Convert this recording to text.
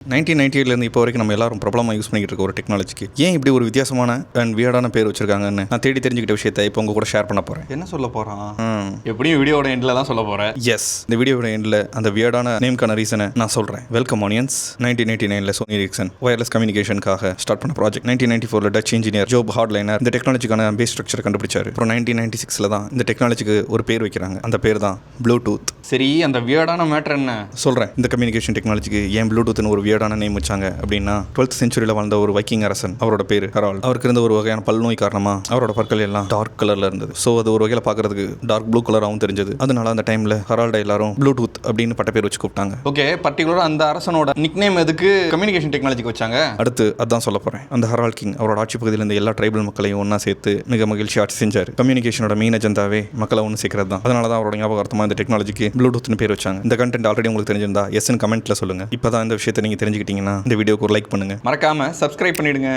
1998 இப்போ வரைக்கும் நம்ம எல்லாரும் பிரபலமாக யூஸ் பண்ணிக்கிட்டு இருக்க ஒரு டெக்னாலஜிக்கு ஏன் இப்படி ஒரு வித்தியாசமான அண்ட் வியர்டான பேர் வச்சிருக்காங்கன்னு நான் தேடி தெரிஞ்சுக்கிட்ட விஷயத்தை இப்போ உங்க கூட ஷேர் பண்ண போறேன். என்ன சொல்ல போறான்? எப்படியும் வீடியோட எண்டில் தான் சொல்ல போறேன். எஸ், இந்த வீடியோட எண்டில் அந்த வியர்டான நேம்க்கான ரீசனை நான் சொல்றேன். வெல்கம் ஆனியன்ஸ். 1989 சோனி எரிக்சன் வயர்லெஸ் கம்யூனிகேஷனுக்காக ஸ்டார்ட் பண்ண ப்ராஜெக்ட். 1994 டச் இன்ஜினியர் ஜோப் ஹார்ட்லைனர் இந்த டெக்னாலஜிக்கான பேஸ் ஸ்ட்ரக்சர் கண்டுபிடிச்சாரு. அப்புறம் 1996 தான் இந்த டெக்னாலஜிக்கு ஒரு பேர் வைக்கிறாங்க. அந்த பேர் தான் ப்ளூடூத். சரி, அந்த வியர்டான மேட்டர் என்ன சொல்றேன். இந்த கம்யூனிகேஷன் டெக்னாலஜிக்கு ஏன் ப்ளூடூத்னு ஒரு வியர்டான நேம் வச்சாங்க அப்படின்னா 12th செஞ்சுரியில் வாழ்ந்த ஒரு வைக்கிங் அரசன், அவரோட பேர் ஹெரால்ட். அவருக்கு இருந்த ஒரு வகையான பல்நோய் காரணமா அவரோட பற்கள் எல்லாம் டார்க் கலர்ல இருந்தது. ஸோ அது ஒரு வகையில் பார்க்கறதுக்கு டார்க் ப்ளூ கலராகவும் தெரிஞ்சது. அதனால அந்த டைம்ல ஹெரால்டை எல்லாரும் ப்ளூடூத் அப்படின்னு பட்ட பேர் வச்சு கூப்பிட்டாங்க. ஓகே, பர்டிகுலரா அந்த அரசனோட நிக்நேம் எதுக்கு கம்யூனிகேஷன் டெக்னாலஜிக்கு வச்சாங்க? அடுத்து அதான் சொல்ல போறேன். அந்த ஹெரால்ட் கிங் அவரோட ஆட்சி பகுதியில் இருந்த எல்லா ட்ரைபல் மக்களையும் ஒன்னா சேர்த்து மிக மகிழ்ச்சி ஆட்சி செஞ்சார். கம்யூனிகேஷனோட மெயின் அஜெண்டாவே மக்களை ஒன்று சேர்க்கறது தான். அதனால தான் அவரோட ஞாபகார்த்தமா இந்த டெக்னாலஜிக்கு ப்ளூடூத்னு பேர் வச்சாங்க. இந்த கண்டென்ட் ஆல்ரெடி உங்களுக்கு தெரிஞ்சிருந்தா எஸ்ன்னு கமெண்ட்ல சொல்லுங்க. இப்பதான் இந்த விஷயத்தை நீங்க தெரிஞ்சுக்கிட்டீங்கன்னா இந்த வீடியோக்கு ஒரு லைக் பண்ணுங்க. மறக்காம சப்ஸ்கிரைப் பண்ணிடுங்க.